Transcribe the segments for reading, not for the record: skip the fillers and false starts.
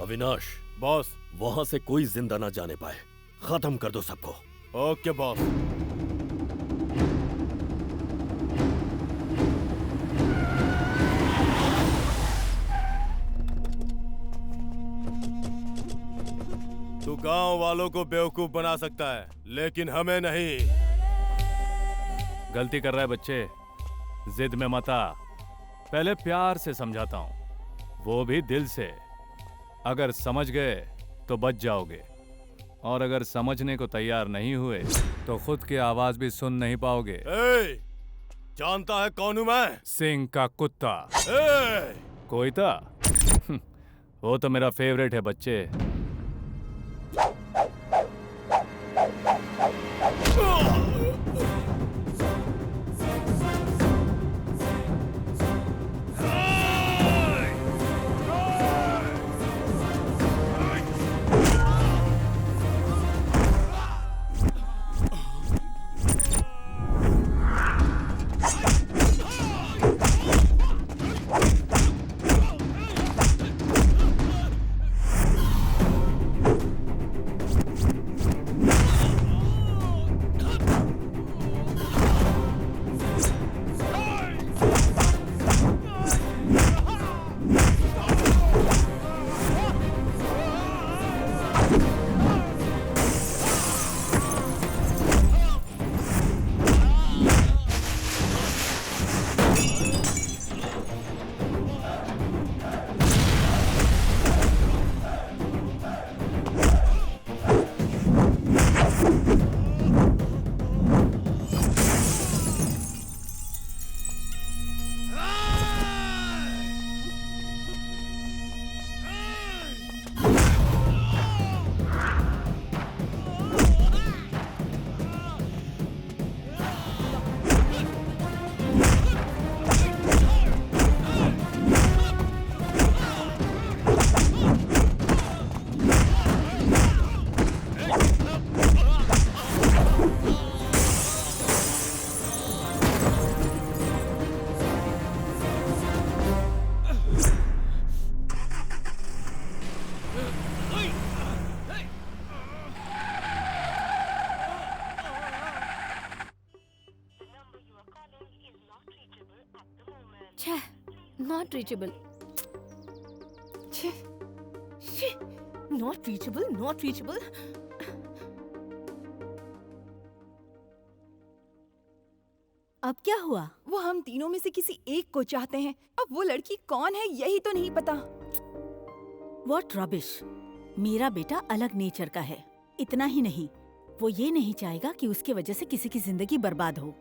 Avinash, boss. वहां से कोई जिंदा ना जाने पाए। खत्म कर दो सबको। Okay boss. तू गांव वालों को बेवकूफ बना सकता है, लेकिन हमें नहीं। गलती कर रहा है बच्चे, जिद में मत आ। पहले प्यार से समझाता हूं, वो भी दिल से। अगर समझ गए तो बच जाओगे, और अगर समझने को तैयार नहीं हुए तो खुद की आवाज भी सुन नहीं पाओगे। जानता है कौन हूं मैं? सिंह का कुत्ता। कोई था? वो तो मेरा फेवरेट है बच्चे। Not reachable. Not reachable, not reachable. अब क्या हुआ? वो हम तीनों में से किसी एक को चाहते हैं। अब वो लड़की कौन है यही तो नहीं पता। What rubbish! मेरा बेटा अलग नेचर का है। इतना ही नहीं, वो ये नहीं चाहेगा कि उसके वजह से किसी की जिंदगी बर्बाद हो।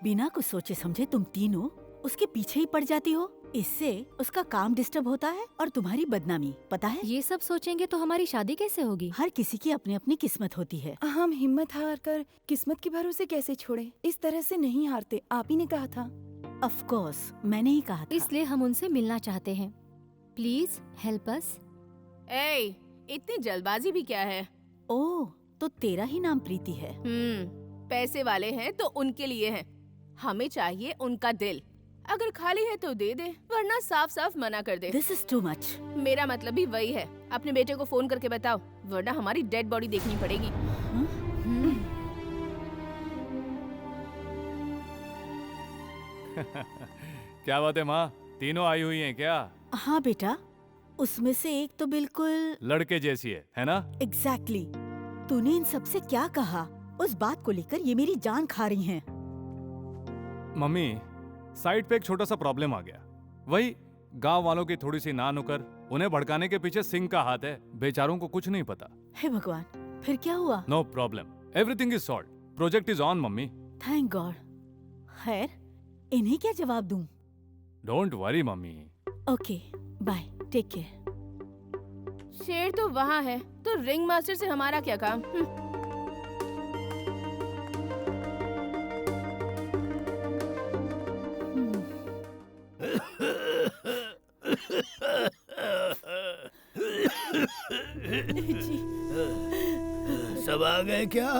बिना कुछ सोचे समझे तुम तीनों उसके पीछे ही पड़ जाती हो। इससे उसका काम डिस्टर्ब होता है और तुम्हारी बदनामी, पता है? ये सब सोचेंगे तो हमारी शादी कैसे होगी? हर किसी की अपनी अपनी किस्मत होती है। हम हिम्मत हार कर किस्मत के भरोसे कैसे छोड़े? इस तरह से नहीं हारते, आप ही ने कहा था। ऑफ कोर्स, मैंने ही कहा था। इसलिए हम उनसे मिलना चाहते हैं। Please help us. इतनी जल्दबाजी भी क्या है? ओह, तो तेरा ही नाम प्रीति है। पैसे वाले हैं तो उनके लिए हैं। हमें चाहिए उनका दिल। अगर खाली है तो दे दे, वरना साफ साफ मना कर दे। This is too much. मेरा मतलब भी वही है। अपने बेटे को फोन करके बताओ, वरना हमारी डेड बॉडी देखनी पड़ेगी। क्या बात है माँ, तीनों आई हुई हैं क्या? हाँ बेटा, उसमें से एक तो बिल्कुल लड़के जैसी है ना? Exactly. तूने इन सब से क्या कहा? उस बात को लेकर ये मेरी जान खा रही हैं। मम्मी, साइड पे एक छोटा सा प्रॉब्लम आ गया। वही गांव वालों की थोड़ी सी ना नुकर, उन्हें भड़काने के पीछे सिंह का हाथ है। बेचारों को कुछ नहीं पता। हे भगवान, फिर क्या हुआ? No problem, everything is solved. Project is on mummy. Thank God. खैर, इन्हें क्या जवाब दूं? Don't worry mummy. Okay, bye, take care. शेर तो वहाँ है, तो रिंग मास्टर से हमारा क्या काम? सब आ गए क्या?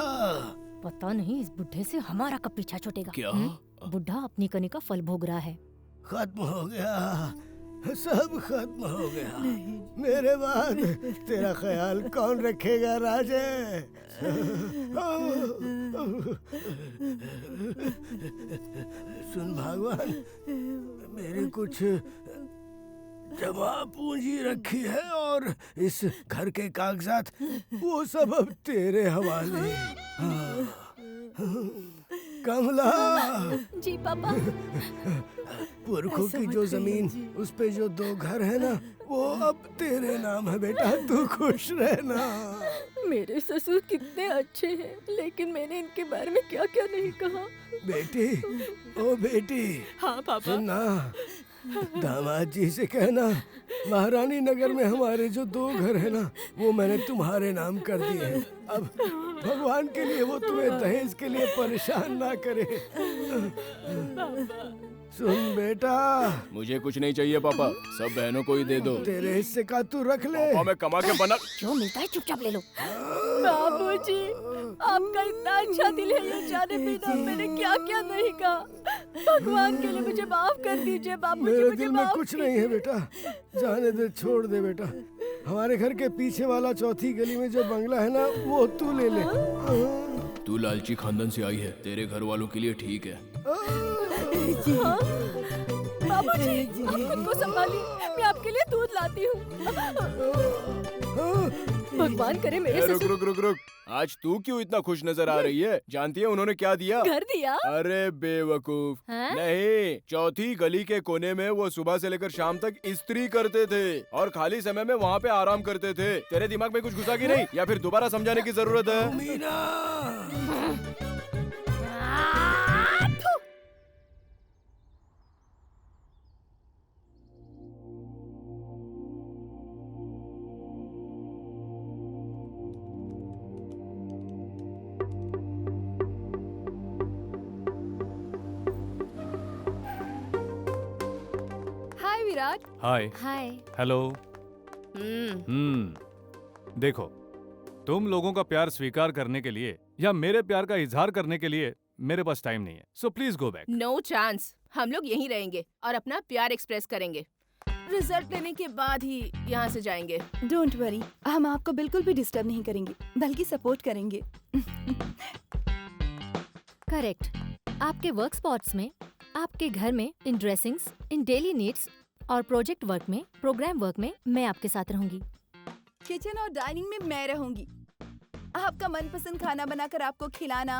पता नहीं इस बुढ़े से हमारा कब पीछा छूटेगा। क्या? बुढ़ा अपनी कनी का फल भोग रहा है। खत्म हो गया। सब खत्म हो गया। मेरे बाद तेरा ख्याल कौन रखेगा राजे? सुन भगवान, मेरी कुछ जमा पूंजी रखी है और इस घर के कागजात वो सब अब तेरे हवाले। कमला, जी पापा। पुरखों की जो जमीन, उस पे जो 2 घर है ना, वो अब तेरे नाम है बेटा। तू खुश रहना। मेरे ससुर कितने अच्छे हैं, लेकिन मैंने इनके बारे में क्या क्या नहीं कहा। बेटी, ओ बेटी, हाँ पापा। सुनना, दामाद जी से कहना महारानी नगर में हमारे जो 2 घर है ना, वो मैंने तुम्हारे नाम कर दिए हैं। अब भगवान के लिए वो तुम्हें दहेज के लिए परेशान ना करे। सुन बेटा, मुझे कुछ नहीं चाहिए पापा, सब बहनों को ही दे दो। तेरे हिस्से का तू रख ले। पापा मैं कमा के बना। जो मिलता है चुपचाप ले लो। बाबूजी, आपका इतना अच्छा दिल है, ये जाने बिना मैंने क्या क्या नहीं कहा। भगवान के लिए मुझे माफ कर दीजिए बाबूजी। मेरे मुझे दिल में माफ कुछ नहीं है बेटा, जाने दे, छोड़ दे बेटा। हमारे घर के पीछे वाला चौथी गली में जो बंगला है ना, वो तू ले ले। तू लालची खानदान से आई है, तेरे घर वालों के लिए ठीक है। हाँ? बाबूजी, आप खुद को संभालिए, मैं आपके लिए दूध लाती हूँ। भगवान करे मेरे रुक ससुर। रुक रुक रुक, आज तू क्यों इतना खुश नजर आ रही है? जानती है उन्होंने क्या दिया? घर दिया? अरे बेवकूफ, हाँ? नहीं, चौथी गली के कोने में वो सुबह से लेकर शाम तक इस्त्री करते थे और खाली समय में वहाँ पे आराम करते थे। तेरे दिमाग में कुछ घुसा कि नहीं, या फिर दोबारा समझाने की जरूरत है? मीना, हाय विराट। हाय। हाय। हेलो। हम्म। देखो, तुम लोगों का प्यार स्वीकार करने के लिए या मेरे प्यार का इजहार करने के लिए मेरे पास टाइम नहीं है, so please go back. No chance, हम लोग यहीं रहेंगे और अपना प्यार एक्सप्रेस करेंगे। रिजल्ट लेने के बाद ही यहाँ से जाएंगे। डोंट वरी, हम आपको बिल्कुल भी डिस्टर्ब नहीं करेंगे, बल्कि सपोर्ट करेंगे। करेक्ट। आपके वर्क स्पॉट्स में, आपके घर में, इन ड्रेसिंग्स, इन डेली नीड्स और प्रोजेक्ट वर्क में, प्रोग्राम वर्क में मैं आपके साथ रहूंगी। किचन और डाइनिंग में मैं रहूंगी। आपका मनपसंद खाना बनाकर आपको खिलाना,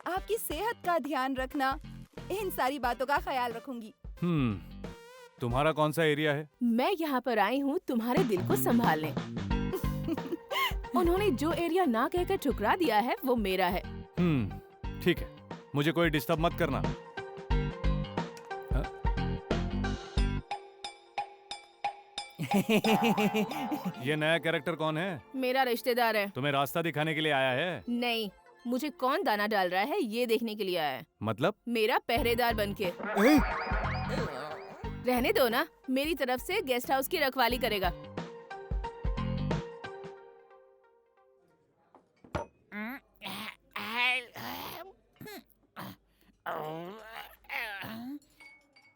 आपकी सेहत का ध्यान रखना, इन सारी बातों का ख्याल रखूंगी। तुम्हारा कौन सा एरिया है? मैं यहाँ पर आई हूँ तुम्हारे दिल को संभालने। उन्होंने जो एरिया ना कहकर ठुकरा दिया है, वो मेरा है। ठीक है, मुझे कोई डिस्टर्ब मत करना। ये नया कैरेक्टर कौन है? मेरा रिश्तेदार है। तुम्हें रास्ता दिखाने के लिए आया है? नहीं, मुझे कौन दाना डाल रहा है ये देखने के लिए आया है। मतलब? मेरा पहरेदार बनके। रहने दो ना, मेरी तरफ से गेस्ट हाउस की रखवाली करेगा।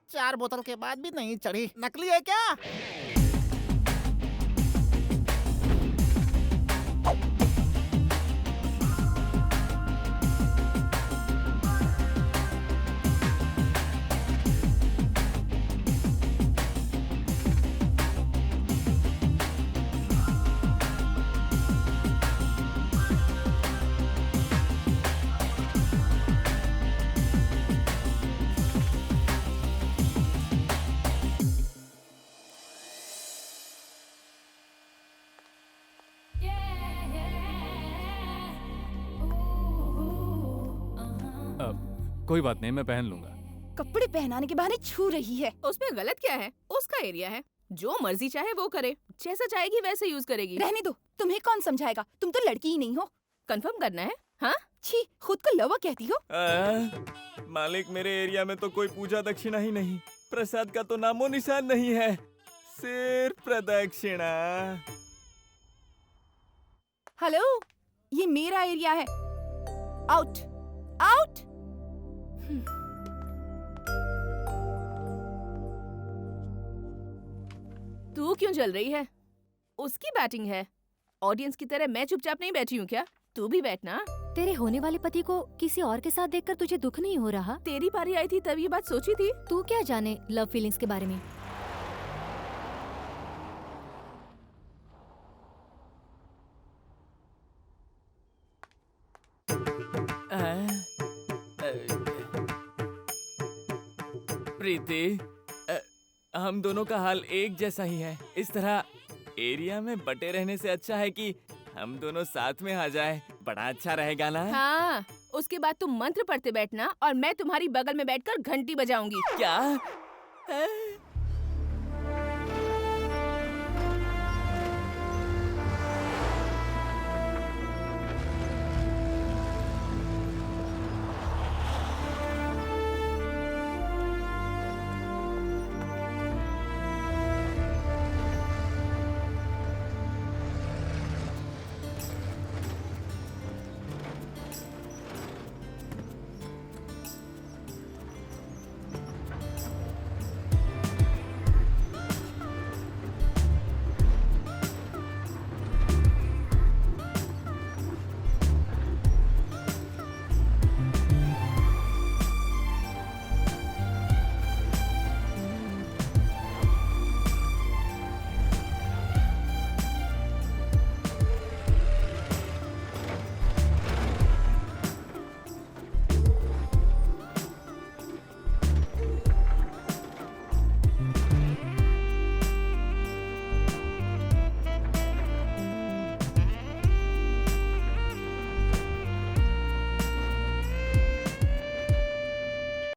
चार बोतल के बाद भी नहीं चढ़ी, नकली है क्या? कोई बात नहीं, मैं पहन लूंगा। कपड़े पहनाने के बहाने छू रही है। उसमें गलत क्या है? उसका एरिया है, जो मर्जी चाहे वो करे, जैसा चाहेगी वैसे यूज करेगी। रहने दो, तुम्हें कौन समझाएगा? तुम तो लड़की ही नहीं हो। कंफर्म करना है? हाँ? छी, खुद को लवा कहती हो? मालिक, मेरे एरिया में तो कोई पूजा दक्षिणा ही नहीं, प्रसाद का तो नामो निशान नहीं है, सिर्फ प्रदक्षिणा। हेलो, ये मेरा एरिया है। Out, out. तू क्यों जल रही है? उसकी बैटिंग है। ऑडियंस की तरह मैं चुपचाप नहीं बैठी हूँ क्या? तू भी बैठना। तेरे होने वाले पति को किसी और के साथ देखकर तुझे दुख नहीं हो रहा? तेरी बारी आई थी तब ये बात सोची थी। तू क्या जाने लव फीलिंग्स के बारे में? प्रीति, हम दोनों का हाल एक जैसा ही है। इस तरह एरिया में बटे रहने से अच्छा है कि हम दोनों साथ में आ जाए। बड़ा अच्छा रहेगा ना? हाँ, उसके बाद तुम मंत्र पढ़ते बैठना और मैं तुम्हारी बगल में बैठकर घंटी बजाऊंगी। क्या?